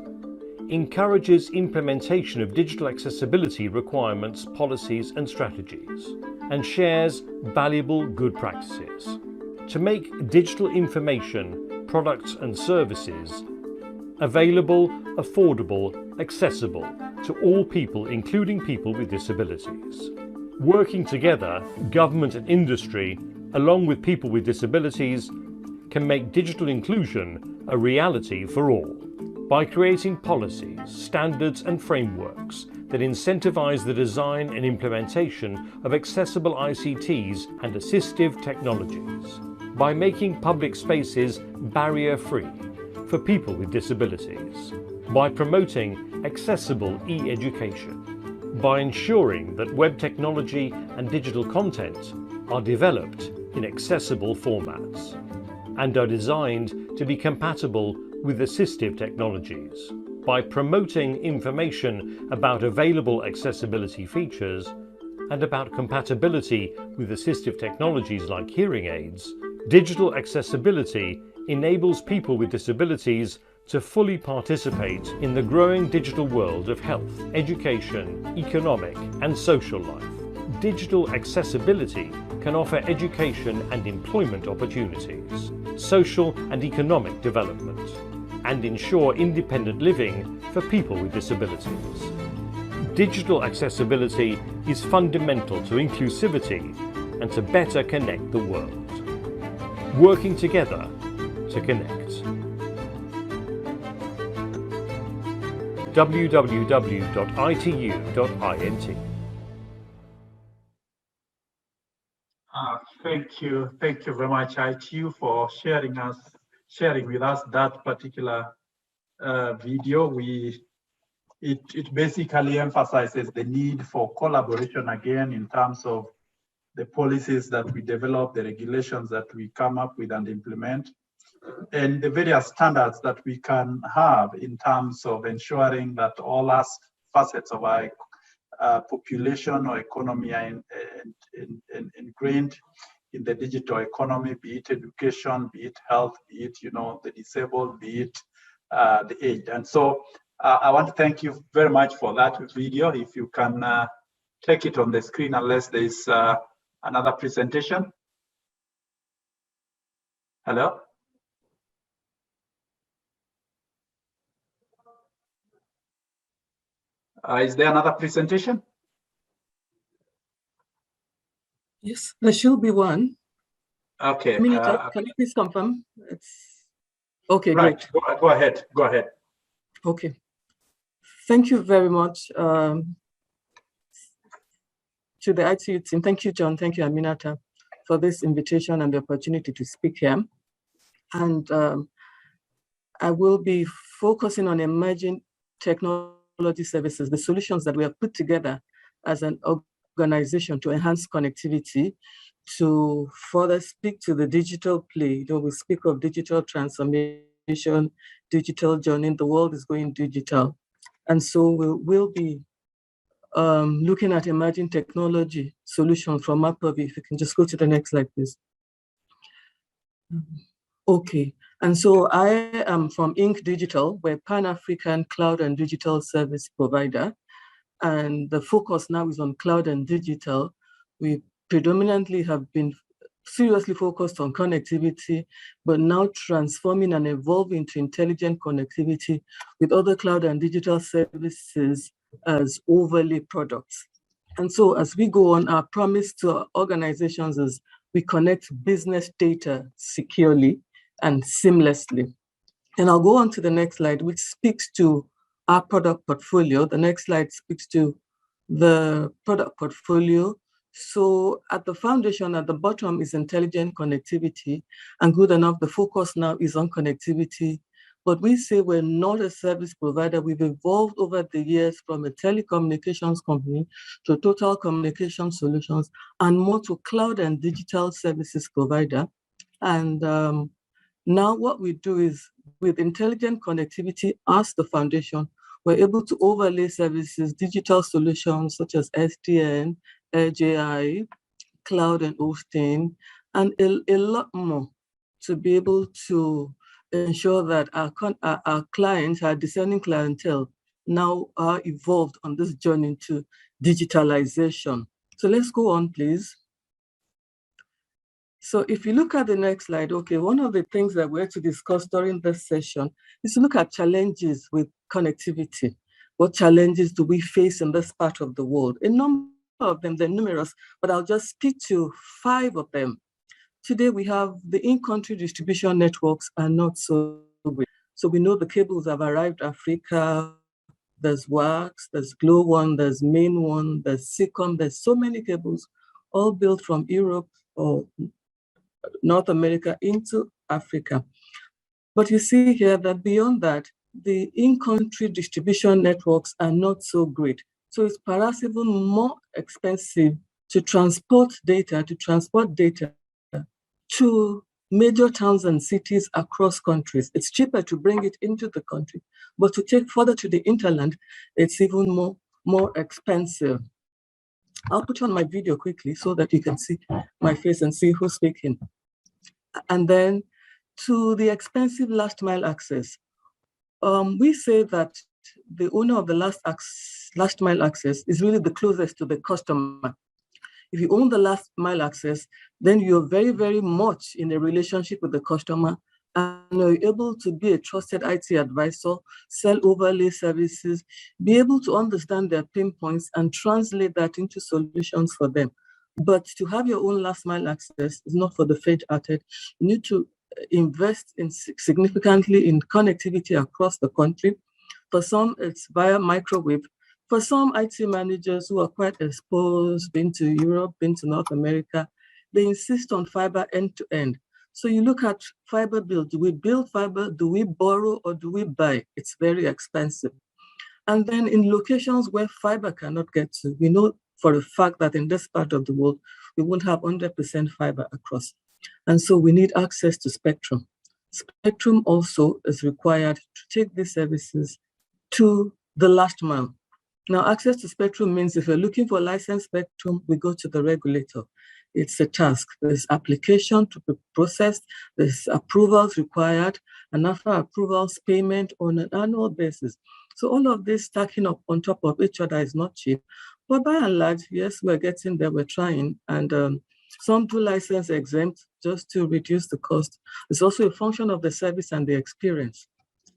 [SPEAKER 10] encourages implementation of digital accessibility requirements, policies and strategies, and shares valuable good practices to make digital information, products and services available, affordable, accessible to all people, including people with disabilities. Working together, government and industry, along with people with disabilities, can make digital inclusion a reality for all by creating policies, standards and frameworks that incentivize the design and implementation of accessible ICTs and assistive technologies, by making public spaces barrier-free for people with disabilities, by promoting accessible e-education, by ensuring that web technology and digital content are developed in accessible formats and are designed to be compatible with assistive technologies, by promoting information about available accessibility features and about compatibility with assistive technologies like hearing aids. Digital accessibility enables people with disabilities to fully participate in the growing digital world of health, education, economic and social life. Digital accessibility can offer education and employment opportunities, social and economic development, and ensure independent living for people with disabilities. Digital accessibility is fundamental to inclusivity and to better connect the world. Working together to connect. www.itu.int.
[SPEAKER 5] Thank you very much, ITU, for sharing with us that particular video. It basically emphasizes the need for collaboration again in terms of the policies that we develop, the regulations that we come up with and implement, and the various standards that we can have in terms of ensuring that all facets of our population or economy are ingrained in the digital economy, be it education, be it health, be it the disabled, be it the aged. And so I want to thank you very much for that video. If you can take it on the screen, unless there is another presentation. Hello? Is there another presentation?
[SPEAKER 12] Yes, there should be one.
[SPEAKER 5] Okay.
[SPEAKER 12] Can you please confirm? It's okay.
[SPEAKER 5] Right.
[SPEAKER 12] Great.
[SPEAKER 5] Go ahead. Go ahead.
[SPEAKER 12] Okay. Thank you very much to the ITU team. Thank you, John. Thank you, Aminata, for this invitation and the opportunity to speak here. And I will be focusing on emerging technology services, the solutions that we have put together as an organization to enhance connectivity, to further speak to the digital play. We speak of digital transformation, digital journey. The world is going digital. And so we'll be looking at emerging technology solutions from our purview. If you can just go to the next slide, please. Okay, and so I am from Inc. Digital. We're a Pan-African cloud and digital service provider. And the focus now is on cloud and digital. We predominantly have been seriously focused on connectivity, but now transforming and evolving to intelligent connectivity with other cloud and digital services as overlay products. And so as we go on, our promise to our organizations is we connect business data securely and seamlessly. And I'll go on to the next slide, which speaks to our product portfolio. The next slide speaks to the product portfolio. So at the foundation, at the bottom is intelligent connectivity, and good enough, the focus now is on connectivity. But we say we're not a service provider. We've evolved over the years from a telecommunications company to total communication solutions and more to cloud and digital services provider. And now what we do is with intelligent connectivity as the foundation, we're able to overlay services, digital solutions such as SDN, Edge AI, cloud and hosting, and a lot more to be able to ensure that our clients, our discerning clientele, now are evolved on this journey to digitalization. So let's go on, please. So if you look at the next slide, okay, one of the things that we're to discuss during this session is to look at challenges with connectivity. What challenges do we face in this part of the world? A number of them, they're numerous, but I'll just speak to 5 of them. Today we have the in-country distribution networks are not so great. So we know the cables have arrived Africa, there's WAX, there's Glo One, there's Main One, there's SICOM, there's so many cables, all built from Europe or North America into Africa. But you see here that beyond that, the in-country distribution networks are not so great. So it's perhaps even more expensive to transport data to major towns and cities across countries. It's cheaper to bring it into the country, but to take further to the hinterland, it's even more expensive. I'll put on my video quickly so that you can see my face and see who's speaking. And then to the expensive last mile access. We say that the owner of the last mile access is really the closest to the customer. If you own the last mile access, then you're very, very much in a relationship with the customer and you're able to be a trusted IT advisor, sell overlay services, be able to understand their pain points and translate that into solutions for them. But to have your own last mile access is not for the faint-hearted. You need to invest significantly in connectivity across the country. For some, it's via microwave. For some IT managers who are quite exposed, been to Europe, been to North America, they insist on fiber end-to-end. So you look at fiber build. Do we build fiber? Do we borrow or do we buy? It's very expensive. And then in locations where fiber cannot get to, we know for a fact that in this part of the world, we won't have 100% fiber across. And so we need access to spectrum. Spectrum also is required to take these services to the last mile. Now, access to spectrum means if you're looking for licensed spectrum, we go to the regulator. It's a task. There's application to be processed, there's approvals required, and after approvals, payment on an annual basis. So all of this stacking up on top of each other is not cheap. But by and large, yes, we're getting there, we're trying. And some do license exempt just to reduce the cost. It's also a function of the service and the experience.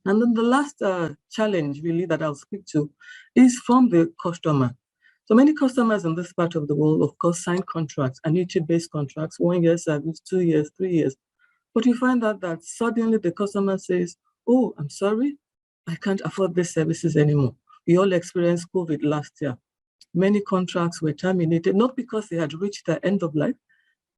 [SPEAKER 12] And then the last challenge really that I'll speak to is from the customer. So many customers in this part of the world, of course, sign contracts, annuity-based contracts, 1 year service, 2 years, 3 years. But you find out that suddenly the customer says, oh, I'm sorry, I can't afford these services anymore. We all experienced COVID last year. Many contracts were terminated, not because they had reached their end of life,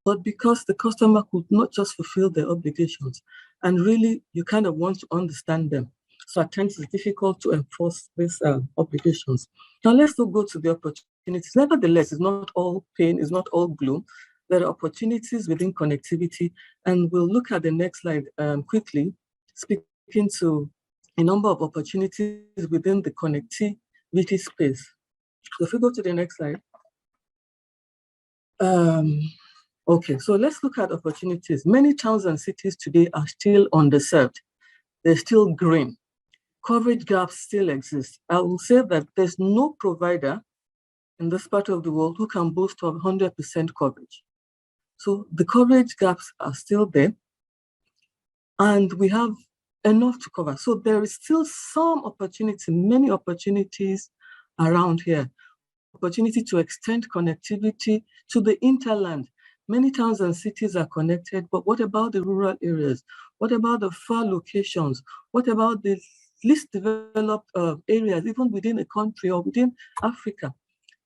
[SPEAKER 12] but because the customer could not just fulfill their obligations. And really, you kind of want to understand them. So at times it's difficult to enforce these obligations. Now let's go to the opportunities. Nevertheless, it's not all pain, it's not all gloom. There are opportunities within connectivity, and we'll look at the next slide quickly, speaking to a number of opportunities within the connectivity space. So if we go to the next slide. Okay, so let's look at opportunities. Many towns and cities today are still underserved. They're still green. Coverage gaps still exist. I will say that there's no provider in this part of the world who can boast of 100% coverage. So the coverage gaps are still there, and we have enough to cover. So there is still some opportunity, many opportunities around here. Opportunity to extend connectivity to the hinterland. Many towns and cities are connected, but what about the rural areas? What about the far locations? What about the least developed areas, even within a country or within Africa?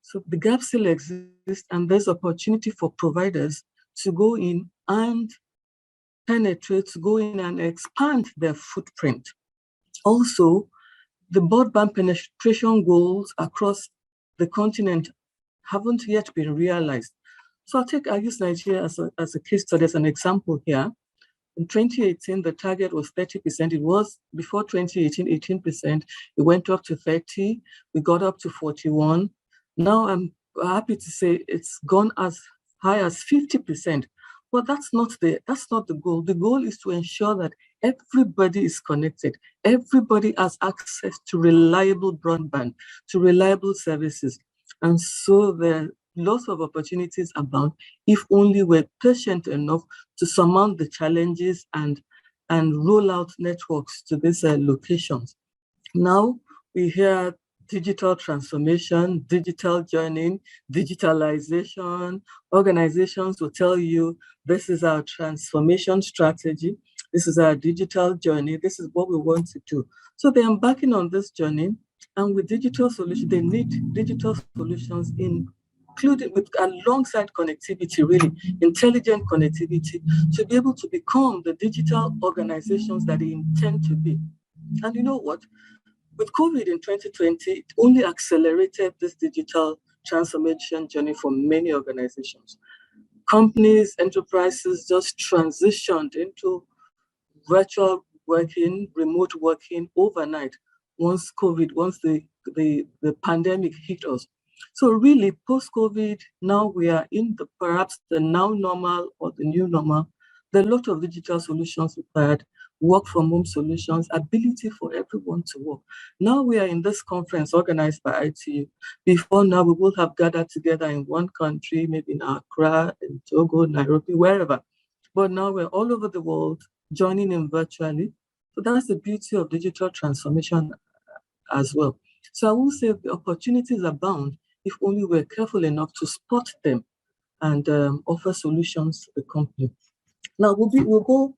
[SPEAKER 12] So the gap still exists, and there's opportunity for providers to go in and penetrate, to go in and expand their footprint. Also, the broadband penetration goals across the continent haven't yet been realized. So I use Nigeria as a case study, as an example here. In 2018, the target was 30%. It was before 2018, 18%. It went up to 30. We got up to 41. Now I'm happy to say it's gone as high as 50%. But that's not the goal. The goal is to ensure that everybody is connected. Everybody has access to reliable broadband, to reliable services. And so there are lots of opportunities abound if only we're patient enough to surmount the challenges and roll out networks to these locations. Now we hear digital transformation, digital journey, digitalization. Organizations will tell you, this is our transformation strategy. This is our digital journey. This is what we want to do. So they're embarking on this journey, and with digital solutions, they need digital solutions including alongside connectivity, really, intelligent connectivity, to be able to become the digital organizations that they intend to be. And you know what? With COVID in 2020, it only accelerated this digital transformation journey for many organizations. Companies, enterprises just transitioned into virtual working, remote working overnight once the pandemic hit us. So really, post-COVID, now we are in perhaps the now normal or the new normal. There are a lot of digital solutions required, work from home solutions, ability for everyone to work. Now we are in this conference organized by ITU. Before now, we will have gathered together in one country, maybe in Accra, in Togo, Nairobi, wherever. But now we're all over the world, joining in virtually. So that's the beauty of digital transformation as well. So I will say the opportunities abound if only we're careful enough to spot them and offer solutions to the company. Now we'll go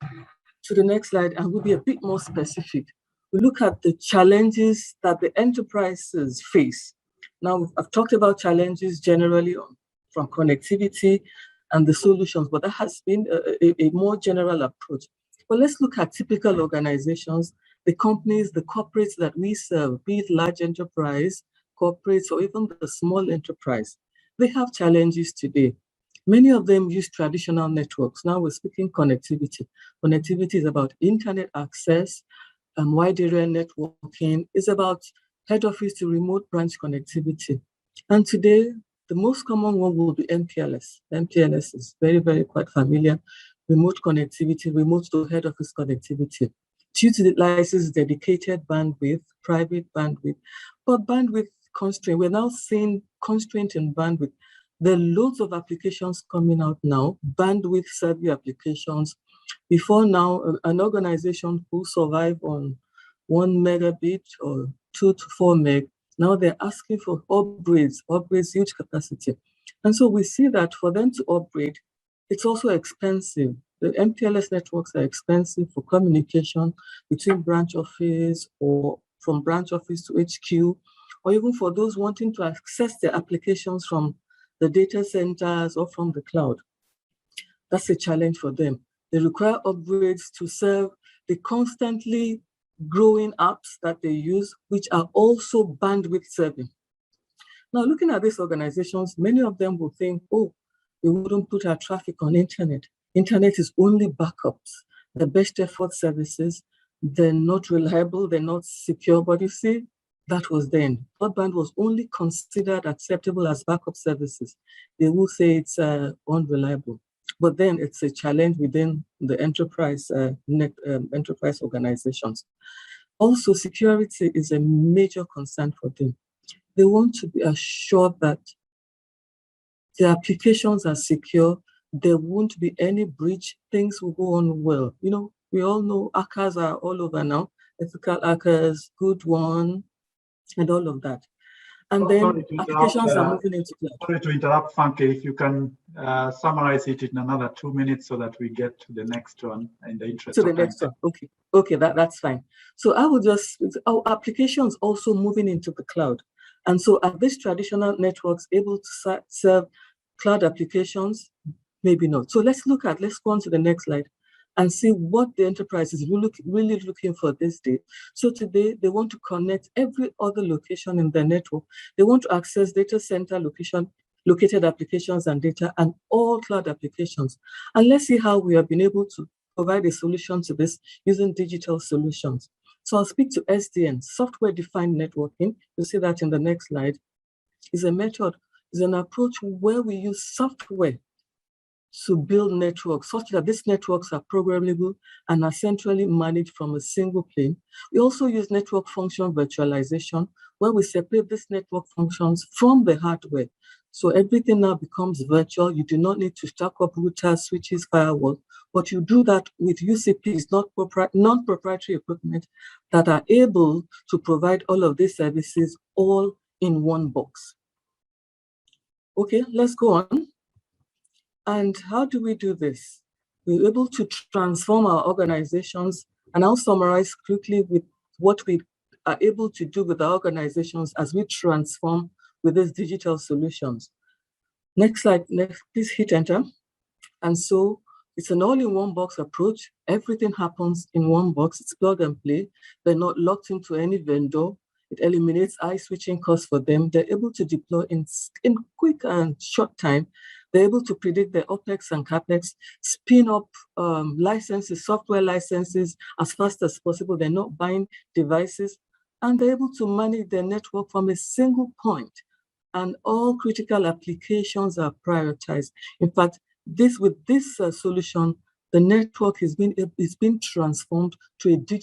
[SPEAKER 12] to the next slide and we'll be a bit more specific. We look at the challenges that the enterprises face. Now I've talked about challenges generally from connectivity and the solutions, but that has been a more general approach. But let's look at typical organizations, the companies, the corporates that we serve, be it large enterprise, corporates, or even the small enterprise. They have challenges today. Many of them use traditional networks. Now we're speaking connectivity. Connectivity is about internet access, wide area networking. It's about head office to remote branch connectivity. And today, the most common one will be MPLS. MPLS is very, very quite familiar. Remote connectivity, remote to head office connectivity. Due to the license, dedicated bandwidth, private bandwidth, but bandwidth constraint. We're now seeing constraint in bandwidth. There are loads of applications coming out now, bandwidth-savvy applications. Before now, an organization could survive on 1 megabit or 2 to 4 meg. Now they're asking for upgrades, huge capacity. And so we see that for them to upgrade, it's also expensive. The MPLS networks are expensive for communication between branch office or from branch office to HQ, or even for those wanting to access their applications from the data centers or from the cloud. That's a challenge for them. They require upgrades to serve the constantly growing apps that they use, which are also bandwidth serving. Now, looking at these organizations, many of them will think, oh, we wouldn't put our traffic on internet. Internet is only backups. The best effort services, they're not reliable, they're not secure. But you see, that was then. Broadband was only considered acceptable as backup services. They will say it's unreliable. But then it's a challenge within the enterprise enterprise organizations. Also, security is a major concern for them. They want to be assured that the applications are secure, there won't be any breach, things will go on well. You know, we all know hackers are all over now, ethical hackers, good one, and all of that. And then applications are moving into cloud.
[SPEAKER 5] Sorry to interrupt, Funke. If you can summarize it in another 2 minutes so that we get to the next one in the interest of time.
[SPEAKER 12] Next one, okay, that's fine. So I will our applications also moving into the cloud. And so are these traditional networks able to serve cloud applications? Maybe not. So let's go on to the next slide and see what the enterprise is really looking for this day. So today, they want to connect every other location in their network. They want to access data center located applications and data and all cloud applications. And let's see how we have been able to provide a solution to this using digital solutions. So I'll speak to SDN, software-defined networking. You'll see that in the next slide. Is a method, is an approach where we use software to build networks such that these networks are programmable and are centrally managed from a single plane. We also use network function virtualization, where we separate these network functions from the hardware. So everything now becomes virtual. You do not need to stack up routers, switches, firewalls, but you do that with UCPs, non-proprietary equipment that are able to provide all of these services all in one box. Okay, let's go on. And how do we do this? We're able to transform our organizations, and I'll summarize quickly with what we are able to do with our organizations as we transform with these digital solutions. Next slide, please hit enter. And so it's an all-in-one box approach. Everything happens in one box. It's plug and play. They're not locked into any vendor. It eliminates switching costs for them. They're able to deploy in quick and short time. They're able to predict their OPEX and CAPEX, spin up licenses, software licenses as fast as possible. They're not buying devices, and they're able to manage their network from a single point. And all critical applications are prioritized. In fact, with this solution, the network is being transformed to a digital